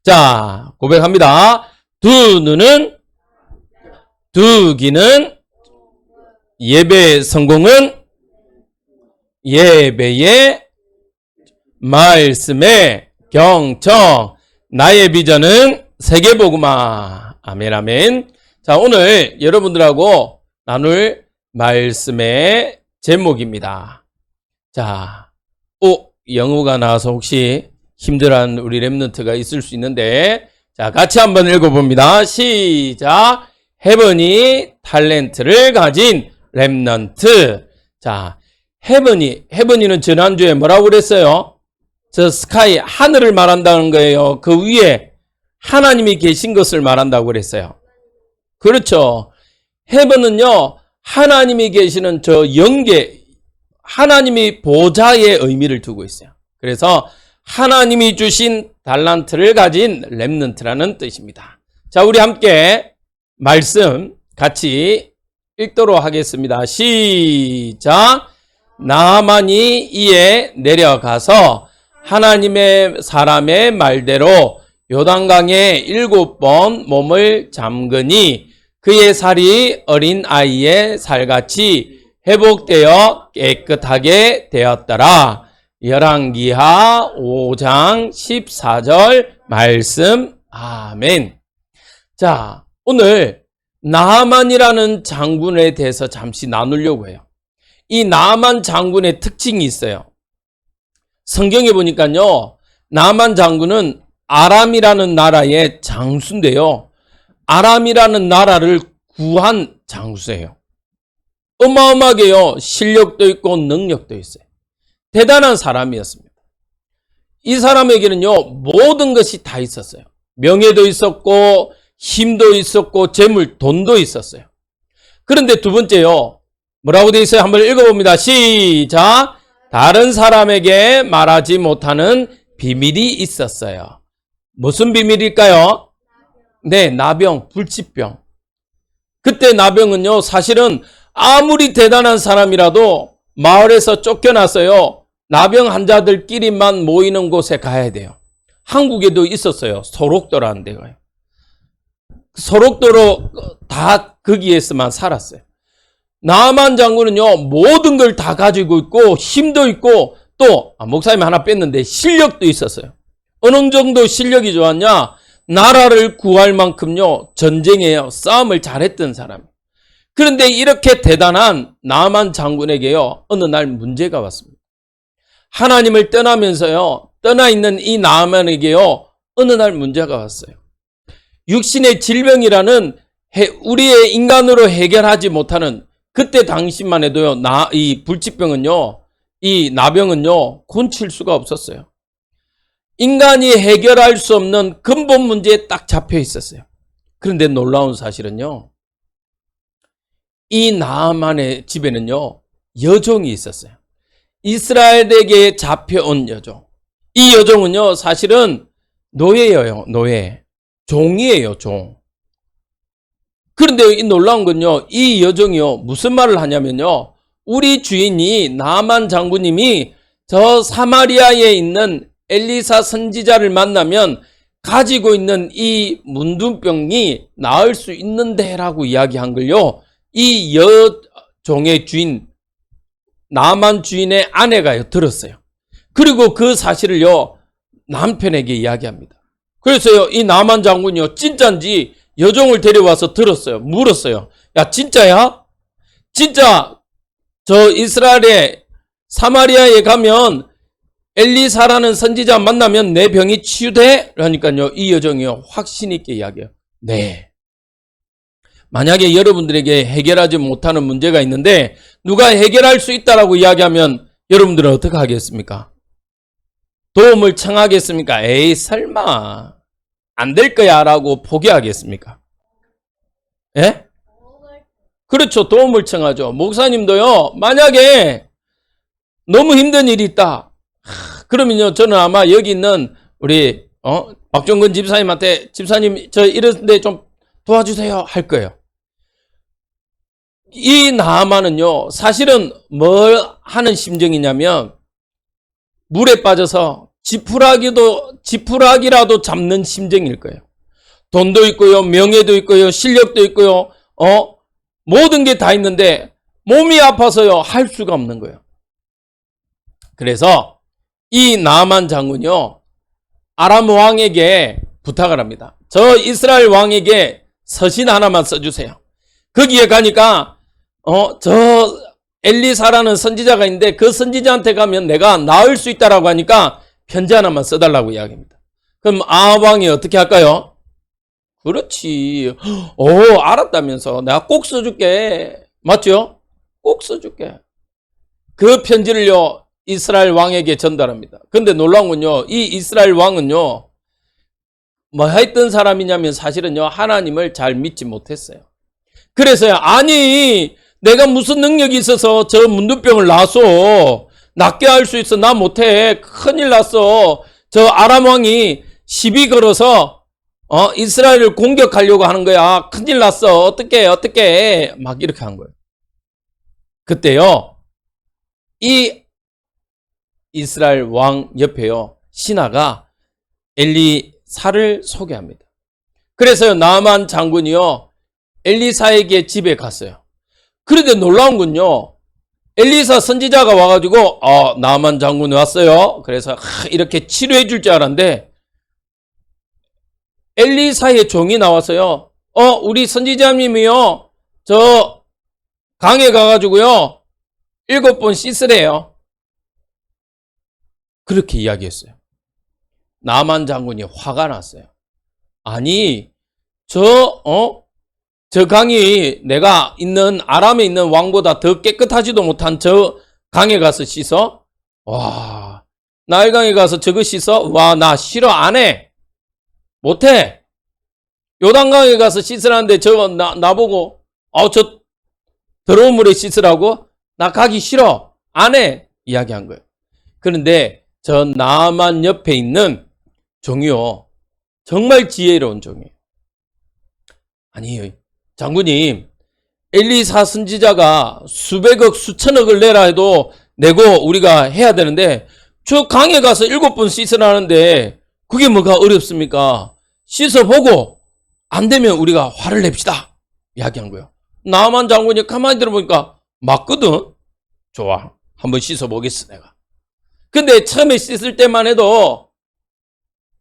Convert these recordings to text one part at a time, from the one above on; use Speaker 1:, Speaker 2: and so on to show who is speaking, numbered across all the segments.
Speaker 1: 자, 고백합니다. 두 눈은, 두 귀는, 예배 성공은 예배의 말씀의 경청, 나의 비전은 세계복음화. 아멘, 아멘. 자, 오늘 여러분들하고 나눌 말씀의 제목입니다. 자, 영어가 나와서 혹시 힘들어하는 우리 랩런트가 있을 수 있는데, 자, 같이 한번 읽어봅니다. 시작. 헤븐이 탤런트를 가진 랩런트. 자, 헤븐이는 지난주에 뭐라고 그랬어요? 저 스카이, 하늘을 말한다는 거예요. 그 위에 하나님이 계신 것을 말한다고 그랬어요. 그렇죠. 헤븐은요, 하나님이 계시는 저 영계, 하나님이 보좌의 의미를 두고 있어요. 그래서 하나님이 주신 달란트를 가진 렘넌트라는 뜻입니다. 자, 우리 함께 말씀 같이 읽도록 하겠습니다. 시작. 나아만이 이에 내려가서 하나님의 사람의 말대로 요단강에 7번 몸을 잠그니 그의 살이 어린 아이의 살같이 회복되어 깨끗하게 되었더라. 열왕기하 5장 14절 말씀. 아멘. 자, 오늘 나아만이라는 장군에 대해서 잠시 나누려고 해요. 이 나아만 장군의 특징이 있어요. 성경에 보니까요, 나아만 장군은 아람이라는 나라의 장수인데요, 아람이라는 나라를 구한 장수예요. 어마어마하게요, 실력도 있고 능력도 있어요. 대단한 사람이었습니다. 이 사람에게는요, 모든 것이 다 있었어요. 명예도 있었고 힘도 있었고 재물, 돈도 있었어요. 그런데 두 번째요, 뭐라고 되어 있어요? 한번 읽어봅니다. 시작. 다른 사람에게 말하지 못하는 비밀이 있었어요. 무슨 비밀일까요? 네, 나병, 불치병. 그때 나병은요, 사실은 아무리 대단한 사람이라도 마을에서 쫓겨났어요. 나병 환자들끼리만 모이는 곳에 가야 돼요. 한국에도 있었어요. 소록도라는 데가요. 소록도로 다 거기에서만 살았어요. 나아만 장군은요, 모든 걸 다 가지고 있고 힘도 있고 또 목사님 하나 뺐는데 실력도 있었어요. 어느 정도 실력이 좋았냐? 나라를 구할 만큼요, 전쟁에요, 싸움을 잘했던 사람. 그런데 이렇게 대단한 나아만 장군에게요, 어느 날 문제가 왔습니다. 하나님을 떠나면서요, 떠나 있는 이 나아만에게요, 어느 날 문제가 왔어요. 육신의 질병이라는 우리의 인간으로 해결하지 못하는, 그때 당시만 해도요, 이 불치병은요, 이 나병은요, 고칠 수가 없었어요. 인간이 해결할 수 없는 근본 문제에 딱 잡혀 있었어요. 그런데 놀라운 사실은요, 이 나아만의 집에는요, 여종이 있었어요. 이스라엘에게 잡혀온 여종. 이 여종은요, 사실은 노예예요, 노예. 종이에요, 종. 그런데 이 놀라운 건요, 이 여종이요, 무슨 말을 하냐면요, 우리 주인이 나아만 장군님이 저 사마리아에 있는 엘리사 선지자를 만나면 가지고 있는 이 문둥병이 나을 수 있는데 라고 이야기한 걸요, 이 여종의 주인, 나아만 주인의 아내가 들었어요. 그리고 그 사실을요, 남편에게 이야기합니다. 그래서요, 이 나아만 장군이요, 진짜인지 여종을 데려와서 들었어요. 물었어요. 야, 진짜야? 진짜 저 이스라엘의 사마리아에 가면 엘리사라는 선지자 만나면 내 병이 치유돼? 그러니까요, 이 여종이요, 확신 있게 이야기해요. 네. 만약에 여러분들에게 해결하지 못하는 문제가 있는데 누가 해결할 수 있다라고 이야기하면 여러분들은 어떻게 하겠습니까? 도움을 청하겠습니까? 에이, 설마 안 될 거야 라고 포기하겠습니까? 예? 그렇죠. 도움을 청하죠. 목사님도요, 만약에 너무 힘든 일이 있다, 그러면요, 저는 아마 여기 있는 우리 박종근 집사님한테, 집사님 저 이런데 좀 도와주세요 할 거예요. 이 나아만은요, 사실은 뭘 하는 심정이냐면 물에 빠져서 지푸라기라도 잡는 심정일 거예요. 돈도 있고요, 명예도 있고요, 실력도 있고요, 모든 게 다 있는데 몸이 아파서요, 할 수가 없는 거예요. 그래서 이 나아만 장군이요, 아람 왕에게 부탁을 합니다. 저 이스라엘 왕에게 서신 하나만 써주세요. 거기에 가니까 저 엘리사라는 선지자가 있는데 그 선지자한테 가면 내가 나을 수 있다라고 하니까 편지 하나만 써달라고 이야기합니다. 그럼 아합 왕이 어떻게 할까요? 그렇지. 알았다면서 내가 꼭 써줄게. 맞죠? 꼭 써줄게. 그 편지를요, 이스라엘 왕에게 전달합니다. 근데 놀라운 건요, 이 이스라엘 왕은요, 뭐 했던 사람이냐면 사실은요, 하나님을 잘 믿지 못했어요. 그래서요, 아니, 내가 무슨 능력이 있어서 저 문둥병을 놔서 낫게 할 수 있어. 나 못해. 큰일 났어. 저 아람 왕이 시비 걸어서 이스라엘을 공격하려고 하는 거야. 큰일 났어. 어떡해. 막 이렇게 한 거예요. 그때요, 이 이스라엘 왕 옆에요, 신하가 엘리사를 소개합니다. 그래서요, 나아만 장군이요, 엘리사에게 집에 갔어요. 그런데 놀라운 건요, 엘리사 선지자가 와가지고 나아만 장군이 왔어요. 그래서 이렇게 치료해 줄 줄 알았는데 엘리사의 종이 나와서요, 우리 선지자님이요, 저 강에 가가지고요 7번 씻으래요. 그렇게 이야기했어요. 나아만 장군이 화가 났어요. 아니, 저 강이 내가 있는 아람에 있는 왕보다 더 깨끗하지도 못한 저 강에 가서 씻어? 와, 나일강에 가서 저거 씻어? 와, 나 싫어, 안 해. 못해. 요단강에 가서 씻으라는데 저거 나보고 저 더러운 물에 씻으라고? 나 가기 싫어, 안 해. 이야기한 거예요. 그런데 저 나아만 옆에 있는 종이요, 정말 지혜로운 종이에요. 아니, 장군님, 엘리사 선지자가 수백억 수천억을 내라 해도 내고 우리가 해야 되는데 저 강에 가서 7번 씻으라는데 그게 뭐가 어렵습니까? 씻어보고 안 되면 우리가 화를 냅시다. 이야기한 거예요. 나아만 장군이 가만히 들어보니까 맞거든. 좋아, 한번 씻어보겠어 내가. 근데 처음에 씻을 때만 해도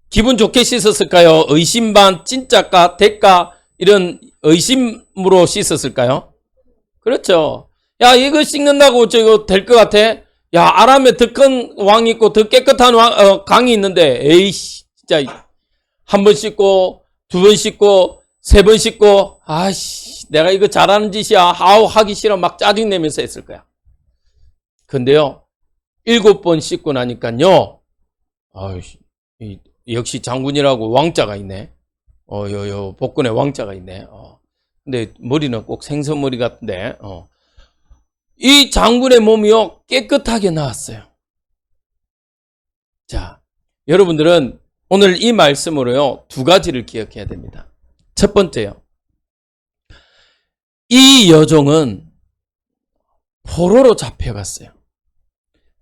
Speaker 1: 기분 좋게 씻었을까요? 의심 반 진짜까 대까 이런 의심으로 씻었을까요? 그렇죠. 야, 이거 씻는다고 저거 될 것 같아? 야, 아람에 더 큰 왕이 있고 더 깨끗한 강이 있는데 에이씨, 진짜 한 번 씻고 2번 씻고 3번 씻고 아씨, 내가 이거 잘하는 짓이야. 아우, 하기 싫어. 막 짜증내면서 했을 거야. 근데요, 7번 씻고 나니까요, 역시 장군이라고 왕자가 있네. 복근에 왕자가 있네. 근데 머리는 꼭 생선머리 같은데, 이 장군의 몸이요, 깨끗하게 나왔어요. 자, 여러분들은 오늘 이 말씀으로요, 2가지를 기억해야 됩니다. 첫 번째요, 이 여종은 포로로 잡혀갔어요.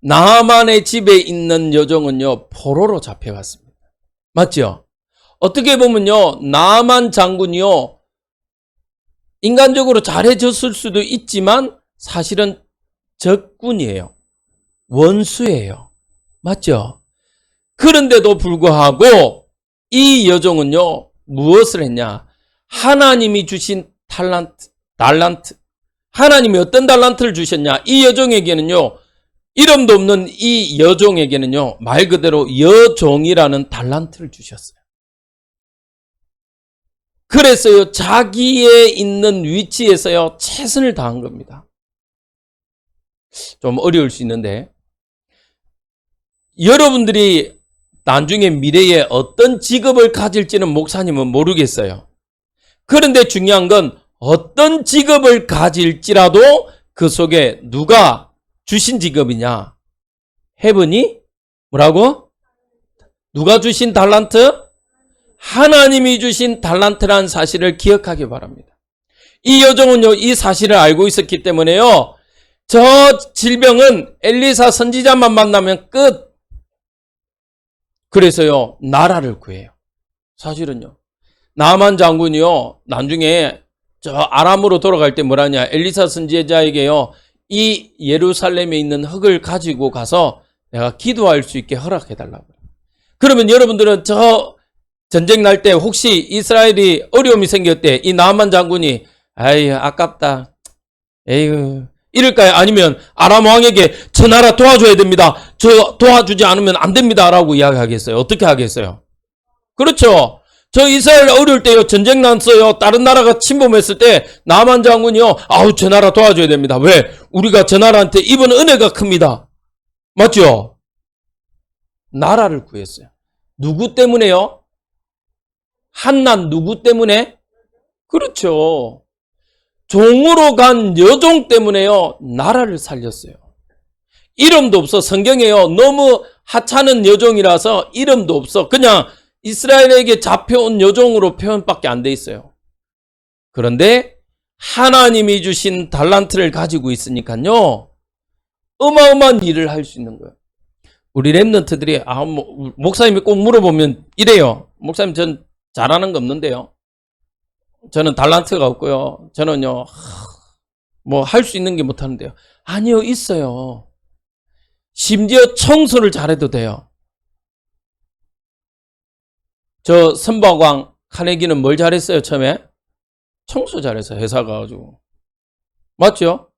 Speaker 1: 나아만의 집에 있는 여종은요, 포로로 잡혀갔습니다. 맞죠? 어떻게 보면요, 나아만 장군이요, 인간적으로 잘해줬을 수도 있지만 사실은 적군이에요. 원수예요. 맞죠? 그런데도 불구하고 이 여종은요, 무엇을 했냐? 하나님이 주신 달란트. 하나님이 어떤 달란트를 주셨냐? 이 여종에게는요, 이름도 없는 이 여종에게는요, 말 그대로 여종이라는 달란트를 주셨어요. 그래서요, 자기의 있는 위치에서요, 최선을 다한 겁니다. 좀 어려울 수 있는데, 여러분들이 나중에 미래에 어떤 직업을 가질지는 목사님은 모르겠어요. 그런데 중요한 건 어떤 직업을 가질지라도 그 속에 누가 주신 직업이냐? 헤븐이 뭐라고? 누가 주신 달란트? 하나님이 주신 달란트라는 사실을 기억하기 바랍니다. 이 여종은요, 이 사실을 알고 있었기 때문에요, 저 질병은 엘리사 선지자만 만나면 끝. 그래서요, 나라를 구해요. 사실은요. 나만 장군이요, 나중에 저 아람으로 돌아갈 때 뭐라냐, 엘리사 선지자에게요, 이 예루살렘에 있는 흙을 가지고 가서 내가 기도할 수 있게 허락해달라고. 그러면 여러분들은 저 전쟁 날 때 혹시 이스라엘이 어려움이 생겼대, 이 나만 장군이 아이 아깝다, 에휴 이럴까요? 아니면 아람 왕에게 저 나라 도와줘야 됩니다, 저 도와주지 않으면 안 됩니다 라고 이야기하겠어요? 어떻게 하겠어요? 그렇죠. 저 이스라엘 어려울 때요, 전쟁 났어요, 다른 나라가 침범했을 때 나만 장군이요, 아우 저 나라 도와줘야 됩니다. 왜? 우리가 저 나라한테 입은 은혜가 큽니다. 맞죠? 나라를 구했어요. 누구 때문에요? 한낱 누구 때문에? 그렇죠. 종으로 간 여종 때문에요, 나라를 살렸어요. 이름도 없어. 성경에요, 너무 하찮은 여종이라서 이름도 없어. 그냥 이스라엘에게 잡혀온 여종으로 표현밖에 안 돼 있어요. 그런데 하나님이 주신 달란트를 가지고 있으니까요, 어마어마한 일을 할 수 있는 거예요. 우리 랩런트들이 목사님이 꼭 물어보면 이래요. 목사님, 전 잘하는 거 없는데요, 저는 달란트가 없고요, 저는요 뭐 할 수 있는 게 못하는데요. 아니요, 있어요. 심지어 청소를 잘해도 돼요. 저 선박왕 카네기는 뭘 잘했어요? 처음에 청소 잘했어요. 회사 가가지고. 맞죠?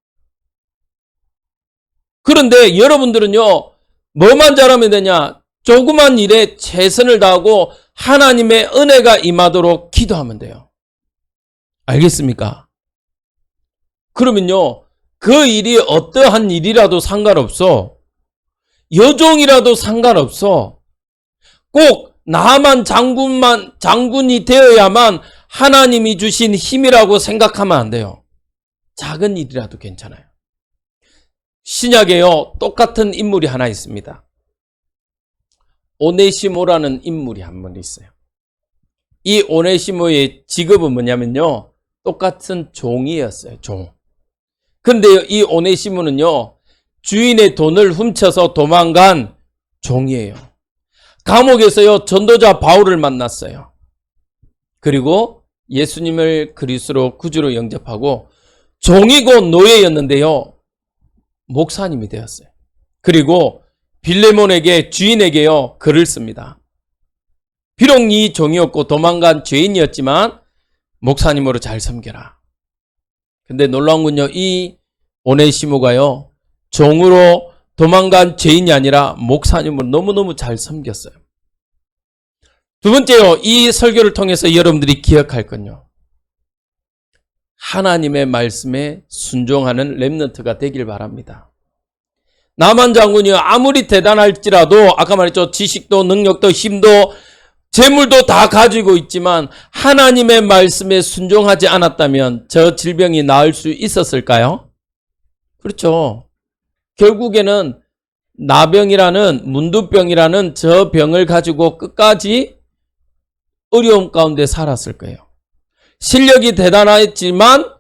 Speaker 1: 그런데 여러분들은요, 뭐만 잘하면 되냐? 조그만 일에 최선을 다하고 하나님의 은혜가 임하도록 기도하면 돼요. 알겠습니까? 그러면요, 그 일이 어떠한 일이라도 상관없어. 여종이라도 상관없어. 꼭 나만 장군이 되어야만 하나님이 주신 힘이라고 생각하면 안 돼요. 작은 일이라도 괜찮아요. 신약에요, 똑같은 인물이 하나 있습니다. 오네시모라는 인물이 한 분 있어요. 이 오네시모의 직업은 뭐냐면요, 똑같은 종이었어요. 종. 근데요, 이 오네시모는요, 주인의 돈을 훔쳐서 도망간 종이에요. 감옥에서요, 전도자 바울을 만났어요. 그리고 예수님을 그리스도 구주로 영접하고 종이고 노예였는데요, 목사님이 되었어요. 그리고 빌레몬에게, 주인에게요, 글을 씁니다. 비록 이 종이었고 도망간 죄인이었지만 목사님으로 잘 섬겨라. 근데 놀라운 건요, 이 오네시모가요, 종으로 도망간 죄인이 아니라 목사님을 너무너무 잘 섬겼어요. 두 번째요, 이 설교를 통해서 여러분들이 기억할 건요, 하나님의 말씀에 순종하는 렘넌트가 되길 바랍니다. 나만 장군이요, 아무리 대단할지라도 아까 말했죠, 지식도 능력도 힘도 재물도 다 가지고 있지만 하나님의 말씀에 순종하지 않았다면 저 질병이 나을 수 있었을까요? 그렇죠. 결국에는 나병이라는, 문두병이라는 저 병을 가지고 끝까지 어려움 가운데 살았을 거예요. 실력이 대단했지만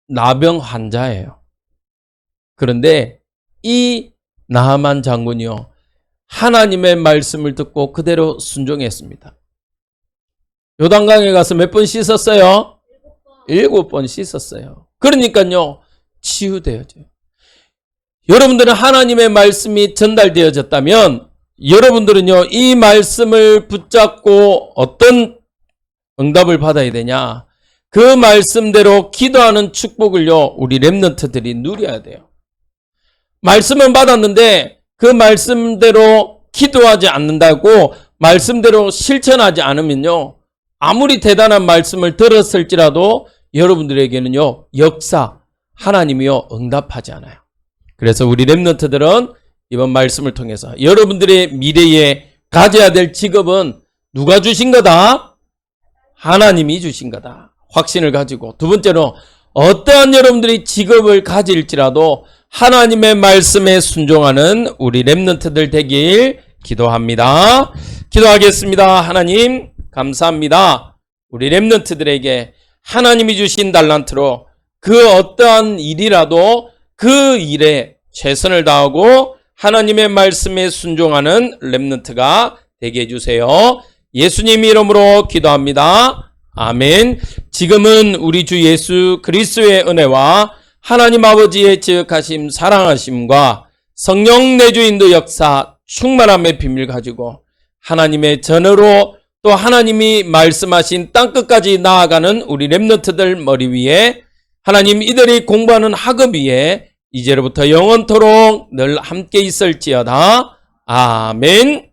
Speaker 1: 나병 환자예요. 그런데 이 나하만 장군이요, 하나님의 말씀을 듣고 그대로 순종했습니다. 요단강에 가서 몇 번 씻었어요? 7번 씻었어요. 그러니까요, 치유되어져요. 여러분들은 하나님의 말씀이 전달되어졌다면 여러분들은요, 이 말씀을 붙잡고 어떤 응답을 받아야 되냐? 그 말씀대로 기도하는 축복을요, 우리 렘넌트들이 누려야 돼요. 말씀은 받았는데 그 말씀대로 기도하지 않는다고, 말씀대로 실천하지 않으면요, 아무리 대단한 말씀을 들었을지라도 여러분들에게는요, 역사, 하나님이요, 응답하지 않아요. 그래서 우리 렘넌트들은 이번 말씀을 통해서 여러분들의 미래에 가져야 될 직업은 누가 주신 거다? 하나님이 주신 거다. 확신을 가지고. 두 번째로, 어떠한 여러분들이 직업을 가질지라도 하나님의 말씀에 순종하는 우리 렘넌트들 되길 기도합니다. 기도하겠습니다. 하나님, 감사합니다. 우리 렘넌트들에게 하나님이 주신 달란트로 그 어떠한 일이라도 그 일에 최선을 다하고 하나님의 말씀에 순종하는 렘넌트가 되게 해주세요. 예수님 이름으로 기도합니다. 아멘. 지금은 우리 주 예수 그리스도의 은혜와 하나님 아버지의 지극하심 사랑하심과 성령 내주인도 역사 충만함의 비밀 가지고 하나님의 전으로 또 하나님이 말씀하신 땅끝까지 나아가는 우리 렘넌트들 머리 위에 하나님 이들이 공부하는 학업 위에 이제로부터 영원토록 늘 함께 있을지어다. 아멘.